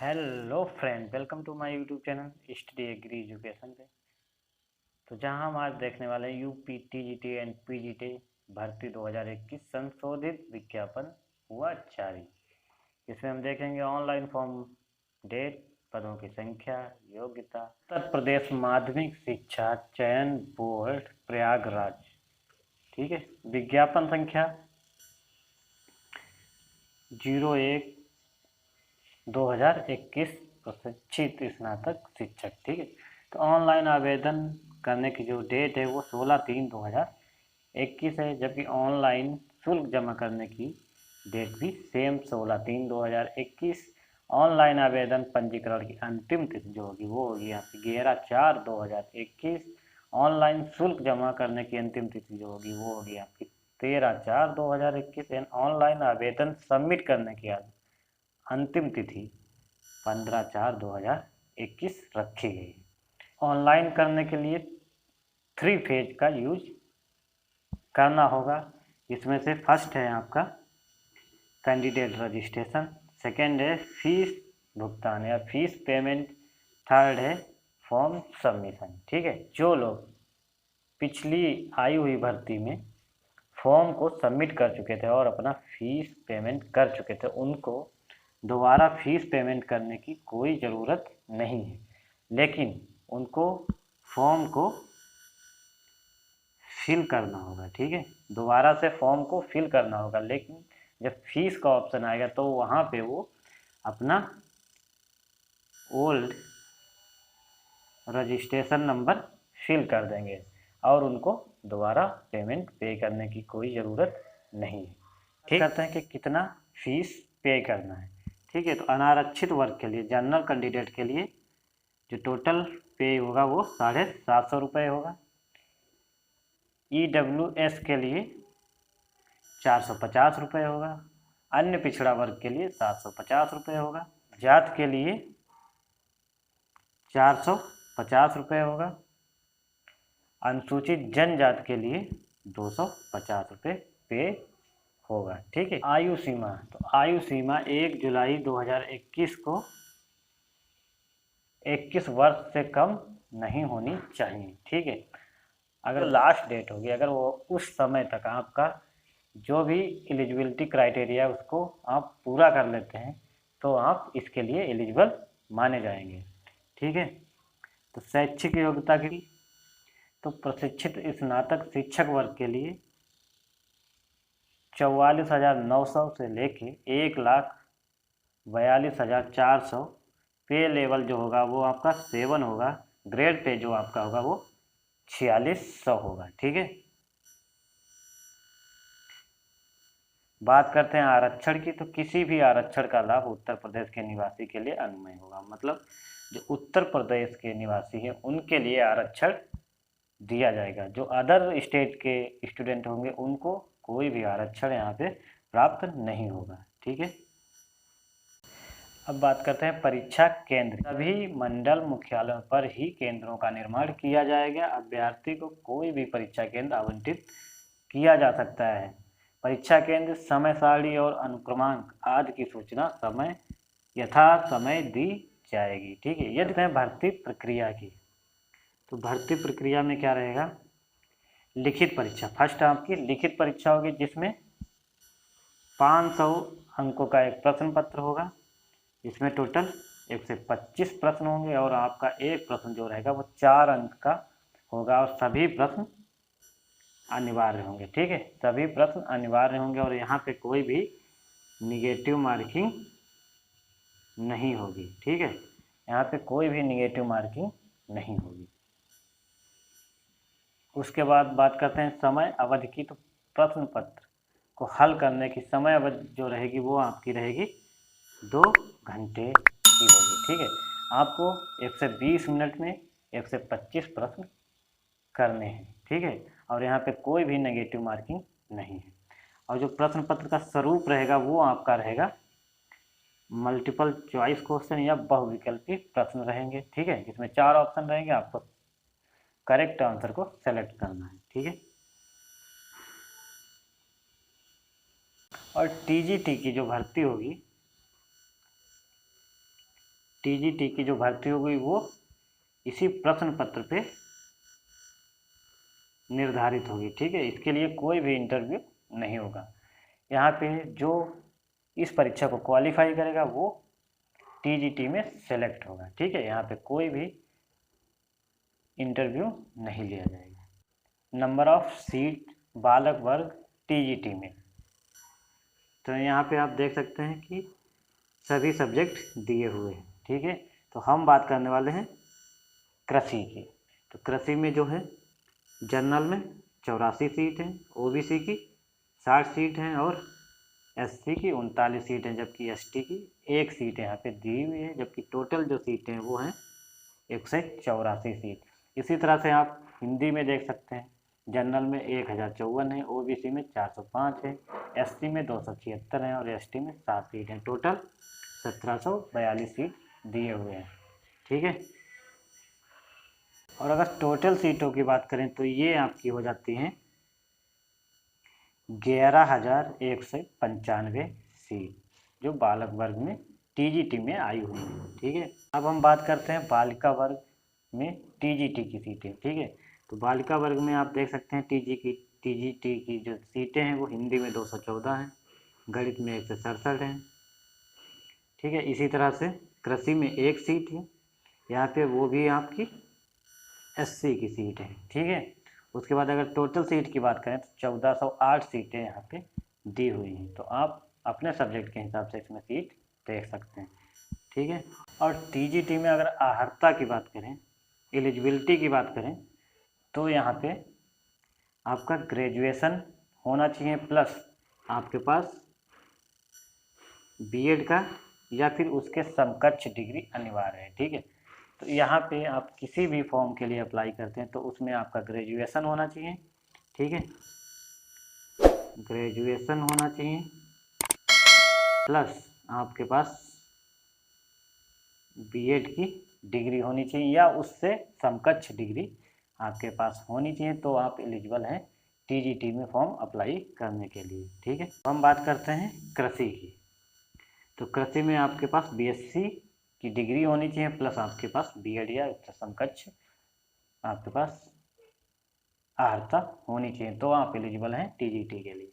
Hello friend, welcome to my YouTube channel study agri education पे। तो जहां हम आज देखने वाले हैं यूपी टीजीटी एंड पीजीटी भर्ती 2021 संशोधित विज्ञापन हुआ जारी। इसमें हम देखेंगे ऑनलाइन फॉर्म, डेट, पदों की संख्या, योग्यता, उत्तर प्रदेश माध्यमिक शिक्षा चयन बोर्ड प्रयागराज। ठीक है, विज्ञापन संख्या 01/2021 प्रशिक्षित स्नातक शिक्षक। ठीक है, तो ऑनलाइन आवेदन करने की जो डेट है वो 16/3/2021 है, जबकि ऑनलाइन शुल्क जमा करने की डेट भी सेम 16/3/2021। ऑनलाइन आवेदन पंजीकरण की अंतिम तिथि जो होगी वो होगी यहाँ पे 11/4/2021। ऑनलाइन शुल्क जमा करने की अंतिम तिथि जो होगी वो होगी आपकी 13/4/2021 एंड ऑनलाइन आवेदन सबमिट करने की अंतिम तिथि 15/4/2021 रखी गई। ऑनलाइन करने के लिए 3 फेज का यूज करना होगा। इसमें से फर्स्ट है आपका कैंडिडेट रजिस्ट्रेशन, सेकेंड है फीस भुगतान या फीस पेमेंट, थर्ड है फॉर्म सबमिशन। ठीक है, जो लोग पिछली आई हुई भर्ती में फॉर्म को सबमिट कर चुके थे और अपना फीस पेमेंट कर चुके थे उनको दोबारा फीस पेमेंट करने की कोई ज़रूरत नहीं है, लेकिन उनको फॉर्म को फिल करना होगा। ठीक है, दोबारा से फॉर्म को फिल करना होगा, लेकिन जब फीस का ऑप्शन आएगा तो वहाँ पे वो अपना ओल्ड रजिस्ट्रेशन नंबर फिल कर देंगे और उनको दोबारा पेमेंट पे करने की कोई ज़रूरत नहीं है। ठीक करते हैं कि कितना फीस पे करना है। ठीक है, तो अनारक्षित वर्ग के लिए, जनरल कैंडिडेट के लिए जो टोटल पे होगा वो 750 रुपये होगा। EWS के लिए 450 रुपये होगा। अन्य पिछड़ा वर्ग के लिए 750 रुपये होगा। जात के लिए 450 रुपये होगा। अनुसूचित जनजाति के लिए 250 रुपये पे होगा। ठीक है, आयु सीमा, तो आयु सीमा 1 जुलाई 2021 को 21 वर्ष से कम नहीं होनी चाहिए। ठीक है, अगर लास्ट डेट होगी, अगर वो उस समय तक आपका जो भी एलिजिबिलिटी क्राइटेरिया उसको आप पूरा कर लेते हैं तो आप इसके लिए एलिजिबल माने जाएंगे। ठीक है, तो शैक्षिक योग्यता की, तो प्रशिक्षित स्नातक शिक्षक वर्ग के लिए 44,900 से लेके 1,42,400 पे लेवल जो होगा वो आपका 7 होगा। ग्रेड पे जो आपका होगा वो 4600 होगा। ठीक है, बात करते हैं आरक्षण की, तो किसी भी आरक्षण का लाभ उत्तर प्रदेश के निवासी के लिए अनुमेय होगा। मतलब जो उत्तर प्रदेश के निवासी हैं उनके लिए आरक्षण दिया जाएगा। जो अदर स्टेट के स्टूडेंट होंगे उनको कोई भी आरक्षण यहाँ पे प्राप्त नहीं होगा। ठीक है, अब बात करते हैं परीक्षा केंद्र। सभी मंडल मुख्यालयों पर ही केंद्रों का निर्माण किया जाएगा। अभ्यर्थी को कोई भी परीक्षा केंद्र आवंटित किया जा सकता है। परीक्षा केंद्र, समय सारणी और अनुक्रमांक आदि की सूचना यथा समय दी जाएगी। ठीक है, यदि कहें भर्ती प्रक्रिया की, तो भर्ती प्रक्रिया में क्या रहेगा? लिखित परीक्षा, फर्स्ट आपकी लिखित परीक्षा होगी जिसमें 500 अंकों का एक प्रश्न पत्र होगा। इसमें टोटल 125 प्रश्न होंगे और आपका एक प्रश्न जो रहेगा वो 4 अंक का होगा और सभी प्रश्न अनिवार्य होंगे। ठीक है, सभी प्रश्न अनिवार्य होंगे और यहाँ पे कोई भी निगेटिव मार्किंग नहीं होगी। ठीक है, यहाँ पे कोई भी निगेटिव मार्किंग नहीं होगी। उसके बाद बात करते हैं समय अवधि की, तो प्रश्न पत्र को हल करने की समय अवधि जो रहेगी वो आपकी रहेगी 2 घंटे की होगी। ठीक है, आपको 120 मिनट में 125 प्रश्न करने हैं। ठीक है, और यहाँ पे कोई भी नेगेटिव मार्किंग नहीं है। और जो प्रश्न पत्र का स्वरूप रहेगा वो आपका रहेगा मल्टीपल चॉइस क्वेश्चन या बहुविकल्पी प्रश्न रहेंगे। ठीक है, इसमें 4 ऑप्शन रहेंगे, आपको करेक्ट आंसर को सेलेक्ट करना है। ठीक है, और टीजीटी की जो भर्ती होगी टीजीटी की जो भर्ती होगी वो इसी प्रश्न पत्र पे निर्धारित होगी। ठीक है, इसके लिए कोई भी इंटरव्यू नहीं होगा। यहाँ पे जो इस परीक्षा को क्वालिफाई करेगा वो टीजीटी में सेलेक्ट होगा। ठीक है, यहाँ पे कोई भी इंटरव्यू नहीं लिया जाएगा। नंबर ऑफ सीट बालक वर्ग टीजीटी में, तो यहाँ पे आप देख सकते हैं कि सभी सब्जेक्ट दिए हुए हैं। ठीक है, तो हम बात करने वाले हैं कृषि की। तो कृषि में जो है जनरल में 84 सीट हैं, ओबीसी की 60 सीट हैं और एससी की 39 सीट हैं, जबकि एसटी की 1 सीट यहाँ पे दी हुई है, जबकि टोटल जो सीटें हैं वो हैं 184 सीट। इसी तरह से आप हिंदी में देख सकते हैं, जनरल में 1054 है, ओबीसी में 405 है, एससी में 276 हैं और एसटी में 7 सीट हैं। टोटल 1742 सीट दिए हुए हैं। ठीक है, और अगर टोटल सीटों की बात करें तो ये आपकी हो जाती हैं 11,195 सीट, जो बालक वर्ग में टीजीटी में आई हुई है। ठीक है, अब हम बात करते हैं बालिका वर्ग में टीजीटी की सीटें। ठीक है, तो बालिका वर्ग में आप देख सकते हैं टीजीटी की जो सीटें हैं वो हिंदी में 214 हैं, गणित में 167 हैं। ठीक है, इसी तरह से कृषि में 1 सीट है, यहाँ पे वो भी आपकी एससी की सीट है। ठीक है, उसके बाद अगर टोटल सीट की बात करें तो 1408 सीटें यहाँ पे दी हुई हैं। तो आप अपने सब्जेक्ट के हिसाब से इसमें सीट देख सकते हैं। ठीक है, और टीजीटी में अगर अर्हता की बात करें, एलिजिबिलिटी की बात करें, तो यहाँ पे आपका ग्रेजुएशन होना चाहिए प्लस आपके पास बीएड का या फिर उसके समकक्ष डिग्री अनिवार्य है। ठीक है, तो यहाँ पे आप किसी भी फॉर्म के लिए अप्लाई करते हैं तो उसमें आपका ग्रेजुएशन होना चाहिए। ठीक है, ग्रेजुएशन होना चाहिए प्लस आपके पास बीएड की डिग्री होनी चाहिए या उससे समकक्ष डिग्री आपके पास होनी चाहिए, तो आप एलिजिबल हैं टीजीटी में फॉर्म अप्लाई करने के लिए। ठीक है, हम बात करते हैं कृषि की। तो कृषि में आपके पास बीएससी की डिग्री होनी चाहिए प्लस आपके पास बीएड या समकक्ष आपके पास अर्हता होनी चाहिए, तो आप एलिजिबल हैं टीजीटी के लिए।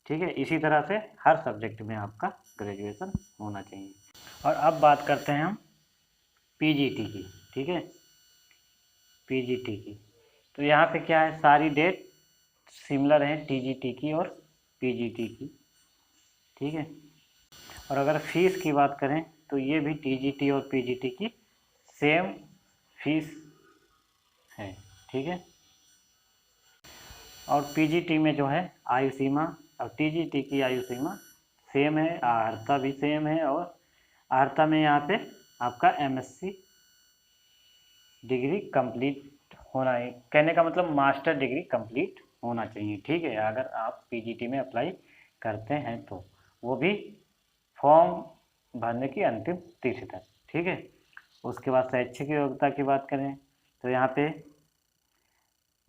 ठीक है, इसी तरह से हर सब्जेक्ट में आपका ग्रेजुएशन होना चाहिए। और अब बात करते हैं हम पीजीटी की। ठीक है, पीजीटी की, तो यहाँ पे क्या है, सारी डेट सिमिलर हैं टीजीटी की और पीजीटी की। ठीक है, और अगर फीस की बात करें तो ये भी टीजीटी और पीजीटी की सेम फीस है। ठीक है, और पीजीटी में जो है आयु सीमा और टीजीटी की आयु सीमा सेम है, अर्हता भी सेम है, और अर्हता में यहाँ पे आपका एमएससी डिग्री कंप्लीट होना है, कहने का मतलब मास्टर डिग्री कंप्लीट होना चाहिए। ठीक है, अगर आप पीजीटी में अप्लाई करते हैं तो वो भी फॉर्म भरने की अंतिम तिथि तक। ठीक है, उसके बाद शैक्षिक योग्यता की बात करें तो यहाँ पे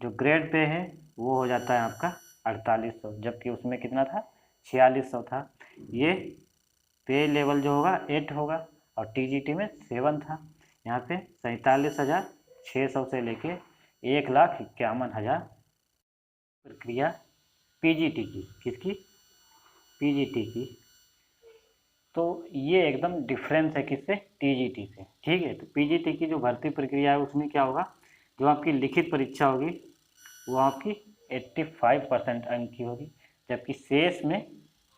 जो ग्रेड पे है वो हो जाता है आपका 4800, जबकि उसमें कितना था 4600 था। ये पे लेवल जो होगा 8 होगा और टीजीटी में 7 था। यहाँ पे 47,600 से लेके 1,51,000 प्रक्रिया पीजीटी की, किसकी, पीजीटी की। तो ये एकदम डिफरेंस है किससे, टीजीटी से। ठीक है, तो पीजीटी की जो भर्ती प्रक्रिया है उसमें क्या होगा, जो आपकी लिखित परीक्षा होगी वो आपकी 85% अंक की होगी, जबकि शेष में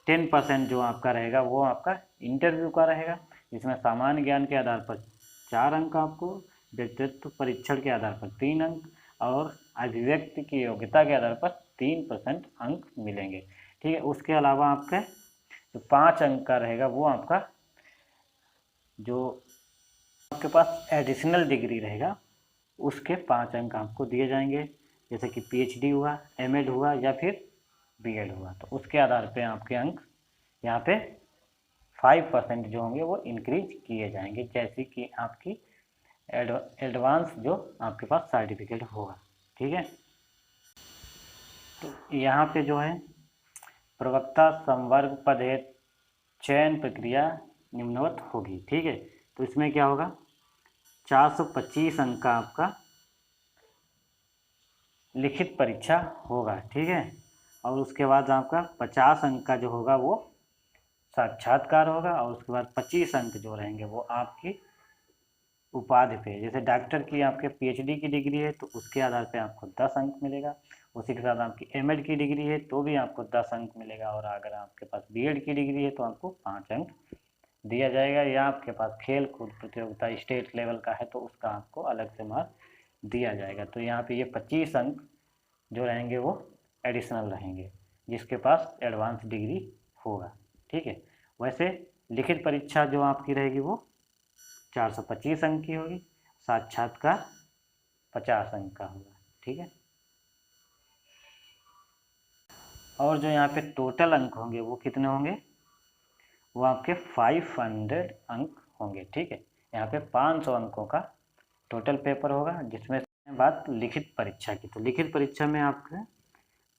10% जो आपका रहेगा वो आपका इंटरव्यू का रहेगा, जिसमें सामान्य ज्ञान के आधार पर 4 अंक आपको, व्यक्तित्व परीक्षण के आधार पर 3 अंक और अभिव्यक्ति की योग्यता के आधार पर 3% अंक मिलेंगे। ठीक है, उसके अलावा आपके जो 5 अंक का रहेगा वो आपका जो आपके पास एडिशनल डिग्री रहेगा उसके 5 अंक आपको दिए जाएंगे, जैसे कि पीएचडी हुआ, एमएड हुआ या फिर बीएड हुआ, तो उसके आधार पे आपके अंक यहाँ पे 5% जो होंगे वो इंक्रीज किए जाएंगे, जैसे कि आपकी एडवांस जो आपके पास सर्टिफिकेट होगा। ठीक है, तो यहाँ पे जो है प्रवक्ता संवर्ग पद चयन प्रक्रिया निम्नवत होगी। ठीक है, तो इसमें क्या होगा, 425 अंक का आपका लिखित परीक्षा होगा, ठीक है। और उसके बाद आपका 50 अंक का जो होगा वो साक्षात्कार होगा, और उसके बाद 25 अंक जो रहेंगे वो आपकी उपाधि पे, जैसे डॉक्टर की आपके पीएचडी की डिग्री है तो उसके आधार पे आपको 10 अंक मिलेगा। उसी के साथ आपकी एमएड की डिग्री है तो भी आपको 10 अंक मिलेगा, और अगर आपके पास बीएड की डिग्री है तो आपको 5 अंक दिया जाएगा, या आपके पास खेल कूद प्रतियोगिता स्टेट लेवल का है तो उसका आपको अलग से मार्क दिया जाएगा। तो यहाँ पे ये 25 अंक जो रहेंगे वो एडिशनल रहेंगे जिसके पास एडवांस डिग्री होगा, ठीक है। वैसे लिखित परीक्षा जो आपकी रहेगी वो 425 अंक की होगी, साक्षात्कार 50 अंक का होगा, ठीक है। और जो यहाँ पे टोटल अंक होंगे वो कितने होंगे, वो आपके 500 अंक होंगे, ठीक है। यहाँ पे 500 अंकों का टोटल पेपर होगा, जिसमें बात लिखित परीक्षा की, तो लिखित परीक्षा में आपके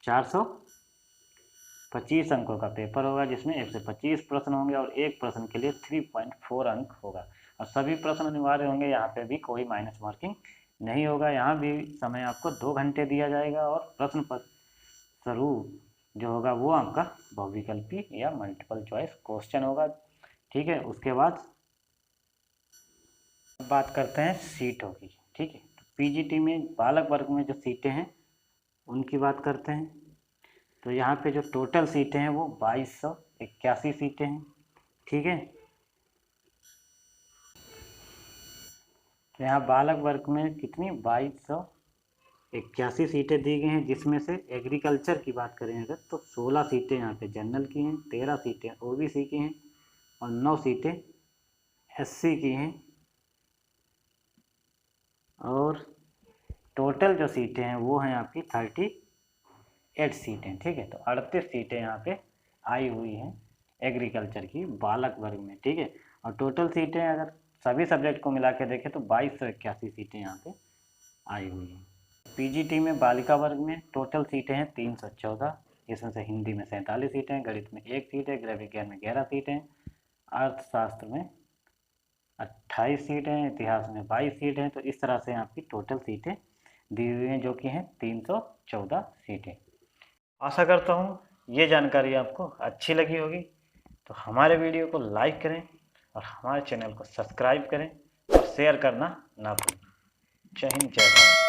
425 अंकों का पेपर होगा, जिसमें 125 प्रश्न होंगे और एक प्रश्न के लिए 3.4 अंक होगा, और सभी प्रश्न अनिवार्य होंगे। यहाँ पे भी कोई माइनस मार्किंग नहीं होगा। यहाँ भी समय आपको 2 घंटे दिया जाएगा, और प्रश्न पत्र स्वरूप जो होगा वो आपका बहुविकल्पी या मल्टीपल चॉइस क्वेश्चन होगा, ठीक है। उसके बाद बात करते हैं सीटों की, ठीक है। तो पीजीटी में बालक वर्ग में जो सीटें हैं उनकी बात करते हैं। तो यहाँ पे जो टोटल सीटें हैं वो 2281 सीटें हैं, ठीक है। तो यहाँ बालक वर्ग में कितनी 2281 सीटें दी गई हैं, जिसमें से एग्रीकल्चर की बात करें अगर तो 16 सीटें यहाँ पे जनरल की हैं, 13 सीटें ओबीसी की हैं और 9 सीटें एससी की हैं। और टोटल जो सीटें हैं वो हैं आपकी 38 सीटें, ठीक है। तो 38 सीटें यहाँ पे आई हुई हैं एग्रीकल्चर की बालक वर्ग में, ठीक है। और टोटल सीटें अगर सभी सब्जेक्ट को मिला के देखें तो 2281 सीटें यहाँ पे आई हुई हैं। पीजीटी में बालिका वर्ग में टोटल सीटें हैं 314, इसमें से हिंदी में 47 सीटें, गणित में 1 सीट है, गृह विज्ञान में 11 सीटें, अर्थशास्त्र में 28 सीटें हैं, इतिहास में 22 सीटें हैं। तो इस तरह से आपकी टोटल सीटें दी हुई हैं, जो कि हैं 314 सीटें। आशा करता हूँ ये जानकारी आपको अच्छी लगी होगी। तो हमारे वीडियो को लाइक करें और हमारे चैनल को सब्सक्राइब करें और शेयर करना ना भूलें। जय हिंद, जय भारत।